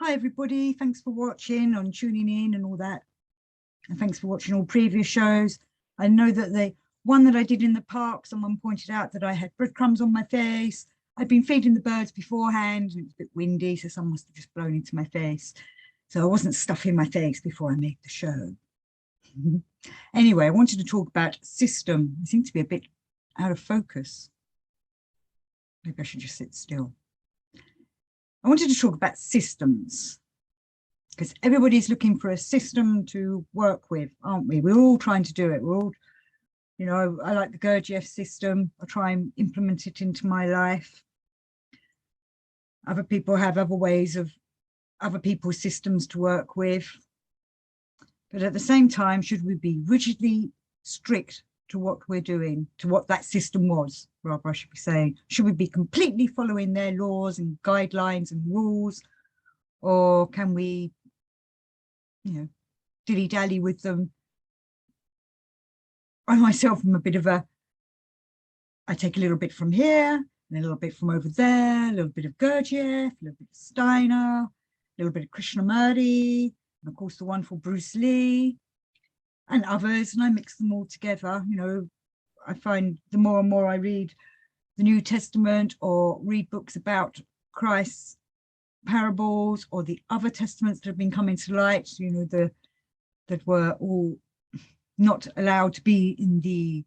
Hi everybody, thanks for watching and tuning in and all that. And thanks for watching all previous shows. I know that the one that I did in the park, someone pointed out that I had breadcrumbs on my face. I'd been feeding the birds beforehand and it was a bit windy, so some must have just blown into my face. So I wasn't stuffing my face before I made the show. Anyway, I wanted to talk about system. I seem to be a bit out of focus. Maybe I should just sit still. I wanted to talk about systems because everybody's looking for a system to work with, aren't we? We're all trying to do it. We're all, you know, I like the Gurdjieff system. I try and implement it into my life. Other people have other ways of other people's systems to work with. But at the same time, should we be rigidly strict to what we're doing, to what that system was, rather I should be saying? Should we be completely following their laws and guidelines and rules? Or can we, you know, dilly-dally with them? I myself am a bit of a, I take a little bit from here, and a little bit from over there, a little bit of Gurdjieff, a little bit of Steiner, a little bit of Krishnamurti, and of course the wonderful Bruce Lee, and others, and I mix them all together. You know, I find the more and more I read the New Testament or read books about Christ's parables or the other testaments that have been coming to light, you know, that were all not allowed to be in the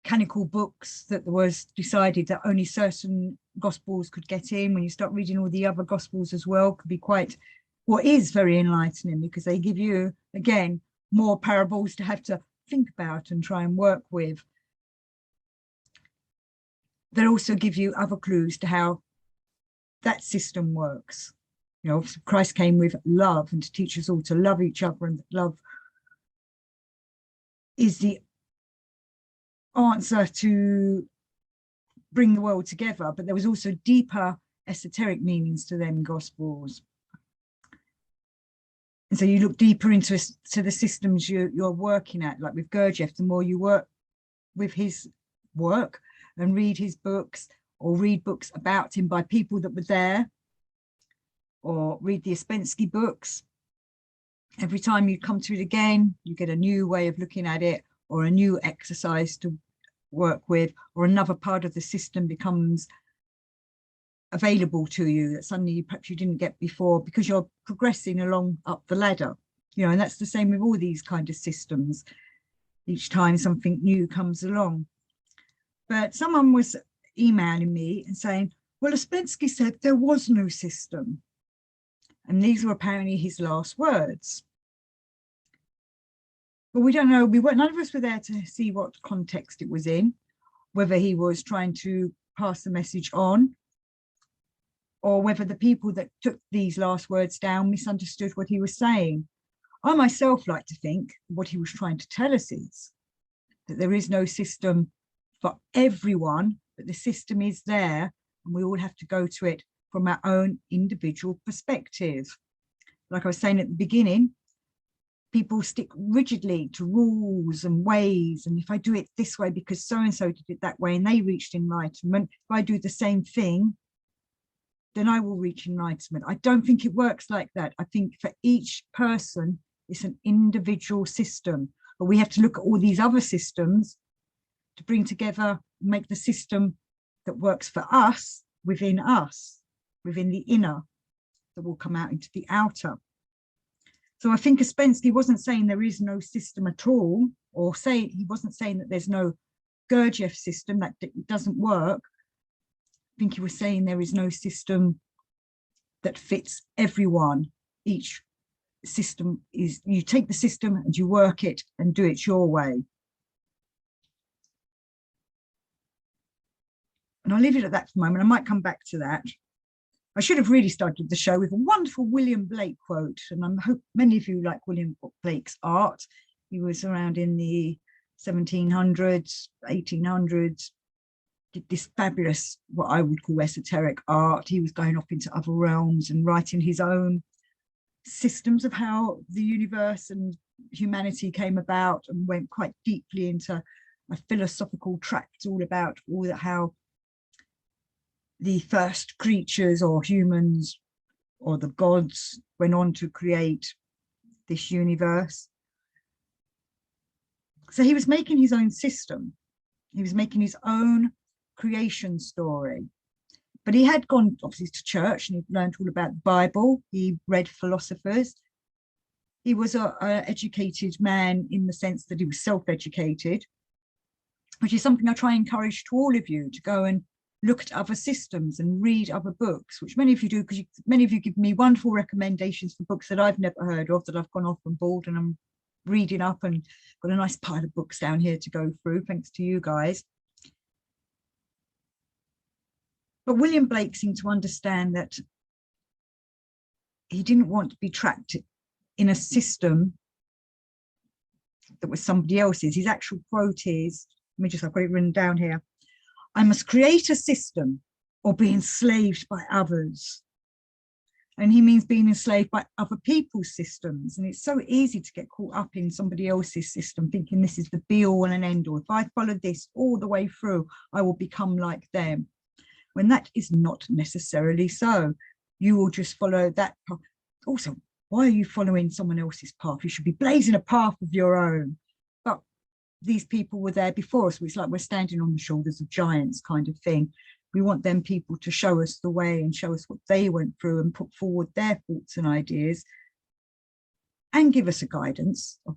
canonical books, that there was decided that only certain gospels could get in. When you start reading all the other gospels as well, could be quite, what is very enlightening, because they give you, again, more parables to have to think about and try and work with. They also give you other clues to how that system works. You know, Christ came with love and to teach us all to love each other, and that love is the answer to bring the world together. But there was also deeper esoteric meanings to them gospels. And so you look deeper into the systems you're working at, like with Gurdjieff, the more you work with his work and read his books, or read books about him by people that were there, or read the Ouspensky books, every time you come to it again, you get a new way of looking at it, or a new exercise to work with, or another part of the system becomes available to you that suddenly perhaps you didn't get before, because you're progressing along up the ladder. You know, and that's the same with all these kind of systems. Each time something new comes along. But someone was emailing me and saying, well, Ouspensky said there was no system. And these were apparently his last words. But we don't know, none of us were there to see what context it was in, whether he was trying to pass the message on, or whether the people that took these last words down misunderstood what he was saying. I myself like to think what he was trying to tell us is that there is no system for everyone, but the system is there, and we all have to go to it from our own individual perspective. Like I was saying at the beginning, people stick rigidly to rules and ways, and if I do it this way because so-and-so did it that way and they reached enlightenment, if I do the same thing, then I will reach enlightenment. I don't think it works like that. I think for each person, it's an individual system, but we have to look at all these other systems to bring together, make the system that works for us, within the inner, that will come out into the outer. So I think Ouspensky wasn't saying there is no system at all, or he wasn't saying that there's no Gurdjieff system, that it doesn't work. I think he was saying there is no system that fits everyone. Each system is, you take the system and you work it and do it your way. And I'll leave it at that for a moment. I might come back to that. I should have really started the show with a wonderful William Blake quote, and I hope many of you like William Blake's art. He was around in the 1700s, 1800s, did this fabulous, what I would call esoteric art. He was going off into other realms and writing his own systems of how the universe and humanity came about, and went quite deeply into a philosophical tract all about how the first creatures or humans or the gods went on to create this universe. So he was making his own system. He was making his own creation story. But he had gone obviously to church and he'd learned all about the Bible. He read philosophers. He was an educated man in the sense that he was self-educated, which is something I try and encourage to all of you, to go and look at other systems and read other books, which many of you do, because many of you give me wonderful recommendations for books that I've never heard of, that I've gone off and bought, and I'm reading up and got a nice pile of books down here to go through, thanks to you guys. But William Blake seemed to understand that he didn't want to be trapped in a system that was somebody else's. His actual quote is, let me just, I've got it written down here: "I must create a system or be enslaved by others." And he means being enslaved by other people's systems. And it's so easy to get caught up in somebody else's system, thinking this is the be all and end all. If I follow this all the way through, I will become like them. When that is not necessarily so. You will just follow that path. Also, why are you following someone else's path? You should be blazing a path of your own. But these people were there before us. It's like we're standing on the shoulders of giants kind of thing. We want them people to show us the way and show us what they went through and put forward their thoughts and ideas and give us a guidance of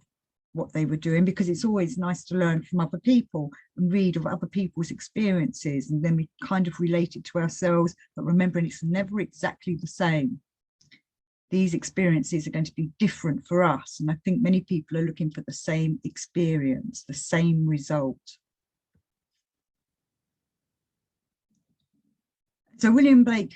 what they were doing, because it's always nice to learn from other people and read of other people's experiences, and then we kind of relate it to ourselves, but remembering it's never exactly the same. These experiences are going to be different for us, and I think many people are looking for the same experience, the same result. So William Blake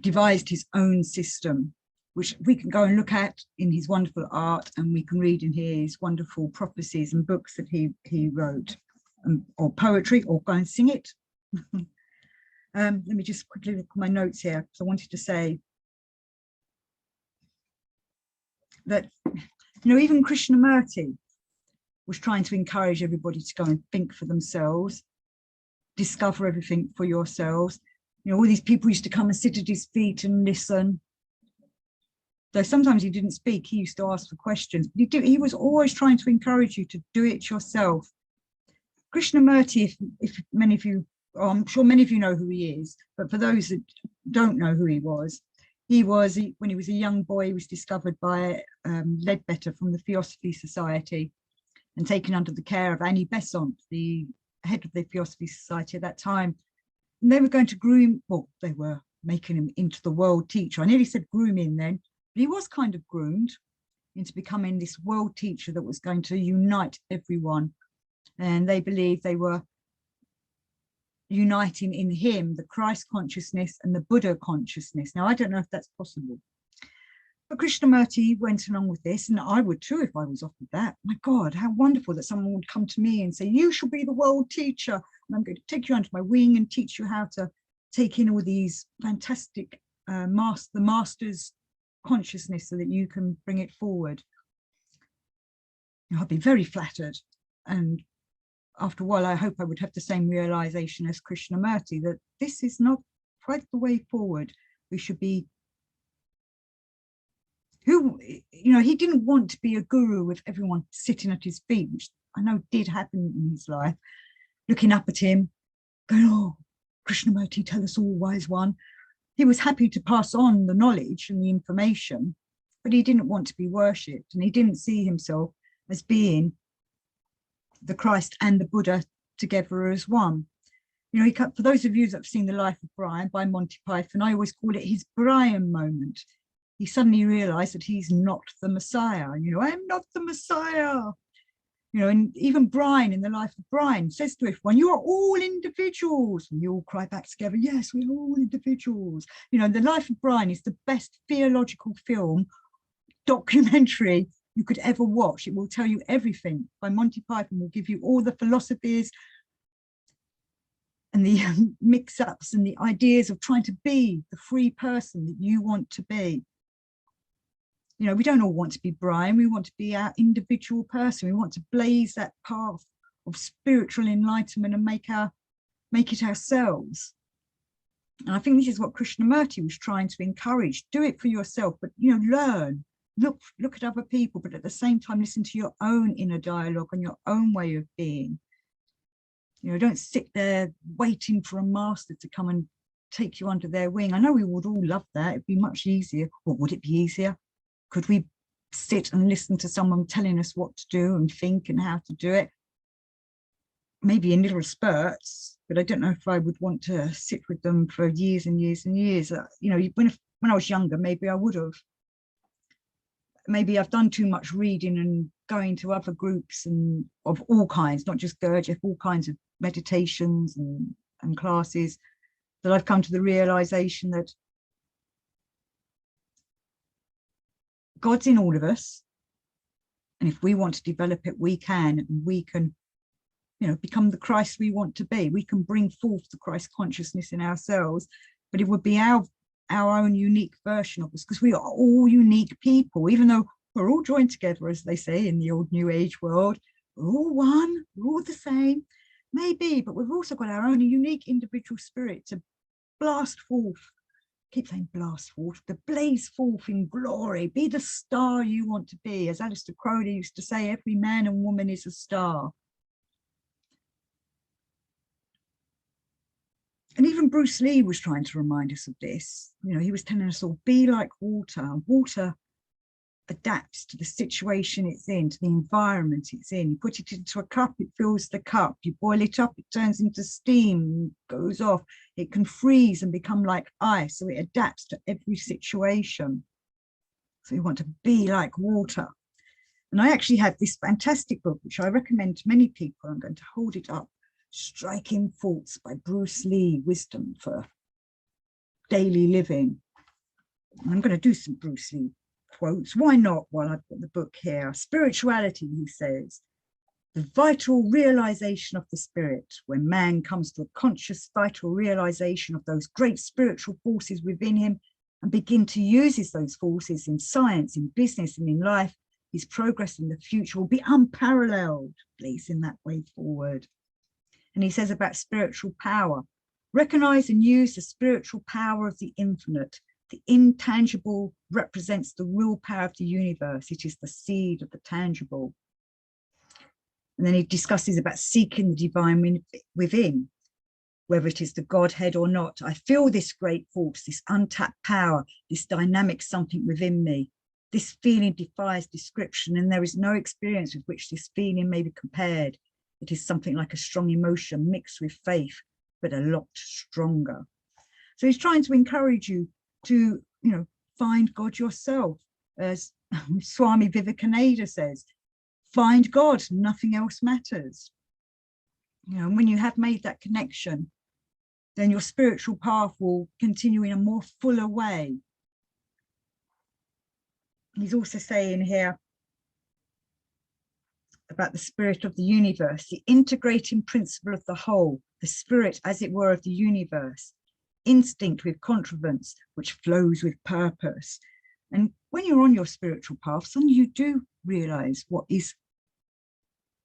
devised his own system, which we can go and look at in his wonderful art, and we can read in his wonderful prophecies and books that he wrote, or poetry, or go and sing it. Let me just quickly look at my notes here, because I wanted to say that, you know, even Krishnamurti was trying to encourage everybody to go and think for themselves, discover everything for yourselves. You know, all these people used to come and sit at his feet and listen. Though sometimes he didn't speak, he used to ask for questions. But he was always trying to encourage you to do it yourself. Krishnamurti, if many of you, I'm sure many of you know who he is, but for those that don't know who he was, when he was a young boy, he was discovered by Ledbetter from the Theosophy Society and taken under the care of Annie Besant, the head of the Theosophy Society at that time. And they were going to groom, well, they were making him into the world teacher. I nearly said grooming then, but he was kind of groomed into becoming this world teacher that was going to unite everyone. And they believed they were uniting in him the Christ consciousness and the Buddha consciousness. Now, I don't know if that's possible. But Krishnamurti went along with this, and I would too if I was offered that. My God, how wonderful that someone would come to me and say, you shall be the world teacher, and I'm going to take you under my wing and teach you how to take in all these fantastic the master's consciousness so that you can bring it forward. You know, I'd be very flattered, and after a while I hope I would have the same realization as Krishnamurti, that this is not quite the way forward. We should be he didn't want to be a guru with everyone sitting at his feet, which I know did happen in his life, looking up at him going, oh, Krishnamurti, tell us all, wise one. He was happy to pass on the knowledge and the information, but he didn't want to be worshipped, and he didn't see himself as being the Christ and the Buddha together as one. You know, for those of you that have seen The Life of Brian by Monty Python, I always call it his Brian moment. He suddenly realized that he's not the Messiah. You know, I am not the Messiah. You know, and even Brian in The Life of Brian says to everyone, you are all individuals. And you all cry back together, yes, we're all individuals. You know, The Life of Brian is the best theological film, documentary you could ever watch. It will tell you everything. By Monty Python will give you all the philosophies and the mix-ups and the ideas of trying to be the free person that you want to be. You know, we don't all want to be Brian. We want to be our individual person. We want to blaze that path of spiritual enlightenment and make it ourselves. And I think this is what Krishnamurti was trying to encourage. Do it for yourself, but, you know, learn, look at other people, but at the same time, listen to your own inner dialogue and your own way of being. You know, don't sit there waiting for a master to come and take you under their wing. I know we would all love that. It'd be much easier. Or would it be easier? Could we sit and listen to someone telling us what to do and think and how to do it? Maybe in little spurts, but I don't know if I would want to sit with them for years and years and years. You know, when I was younger, maybe I would have. Maybe I've done too much reading and going to other groups and of all kinds, not just Gurdjieff, all kinds of meditations and classes, that I've come to the realization that God's in all of us. And if we want to develop it, we can, and we can, you know, become the Christ we want to be. We can bring forth the Christ consciousness in ourselves, but it would be our own unique version of us, because we are all unique people, even though we're all joined together, as they say in the old New Age world. We're all one, we're all the same, maybe, but we've also got our own unique individual spirit to blast forth. I keep saying blast forth, to blaze forth in glory, be the star you want to be. As Aleister Crowley used to say, every man and woman is a star. And even Bruce Lee was trying to remind us of this. You know, he was telling us all, be like water. Water adapts to the situation it's in, to the environment it's in. You put it into a cup, it fills the cup. You boil it up, it turns into steam, goes off. It can freeze and become like ice, so it adapts to every situation. So you want to be like water. And I actually have this fantastic book, which I recommend to many people. I'm going to hold it up. Striking Thoughts by Bruce Lee, Wisdom for Daily Living. I'm going to do some Bruce Lee quotes. Why not, while I've got the book here? Spirituality, he says, the vital realization of the spirit. When man comes to a conscious vital realization of those great spiritual forces within him and begin to use those forces in science, in business, and in life, his progress in the future will be unparalleled, blazing that way forward. And he says about spiritual power, recognize and use the spiritual power of the infinite. The intangible represents the real power of the universe. It is the seed of the tangible. And then he discusses about seeking the divine within, whether it is the Godhead or not. I feel this great force, this untapped power, this dynamic something within me. This feeling defies description, and there is no experience with which this feeling may be compared. It is something like a strong emotion mixed with faith, but a lot stronger. So he's trying to encourage you to, you know, find God yourself. As Swami Vivekananda says, find God, nothing else matters. You know, and when you have made that connection, then your spiritual path will continue in a more fuller way. He's also saying here about the spirit of the universe, the integrating principle of the whole, the spirit, as it were, of the universe, instinct with contrivance, which flows with purpose. And when you're on your spiritual path, suddenly you do realize what is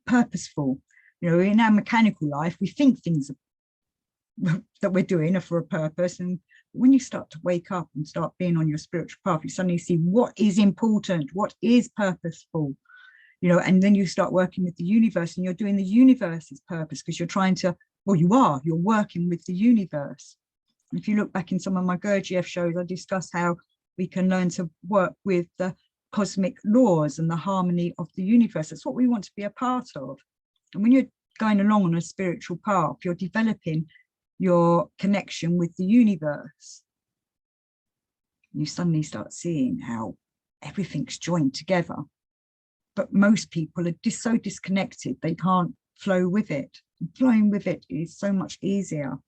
purposeful. You know, in our mechanical life, we think things that we're doing are for a purpose. And when you start to wake up and start being on your spiritual path, you suddenly see what is important, what is purposeful. You know, and then you start working with the universe, and you're doing the universe's purpose, because you're trying to, well, you're working with the universe. And if you look back in some of my Gurdjieff shows, I discuss how we can learn to work with the cosmic laws and the harmony of the universe. That's what we want to be a part of. And when you're going along on a spiritual path, you're developing your connection with the universe. You suddenly start seeing how everything's joined together. But most people are so disconnected, they can't flow with it. And flowing with it is so much easier.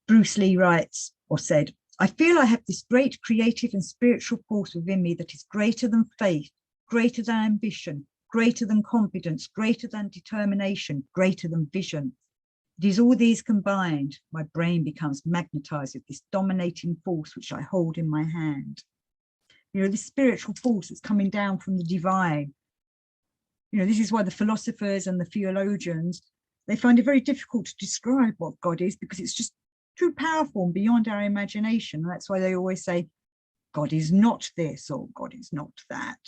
Bruce Lee writes, or said, I feel I have this great creative and spiritual force within me that is greater than faith, greater than ambition, greater than confidence, greater than determination, greater than vision. It is all these combined. My brain becomes magnetized with this dominating force which I hold in my hand. You know, this spiritual force that's coming down from the divine. You know, this is why the philosophers and the theologians, they find it very difficult to describe what God is because it's just too powerful and beyond our imagination. And that's why they always say, God is not this or God is not that.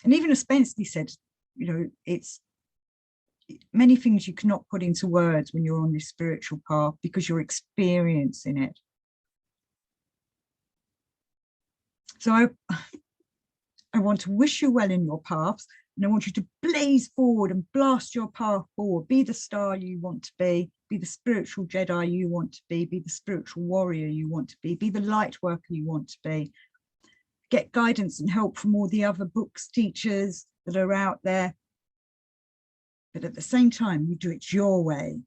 And even as Spenceley said, you know, it's many things you cannot put into words when you're on this spiritual path because you're experiencing it. So I want to wish you well in your paths, and I want you to blaze forward and blast your path forward. Be the star you want to be the spiritual Jedi you want to be the spiritual warrior you want to be the light worker you want to be. Get guidance and help from all the other books, teachers that are out there. But at the same time, you do it your way.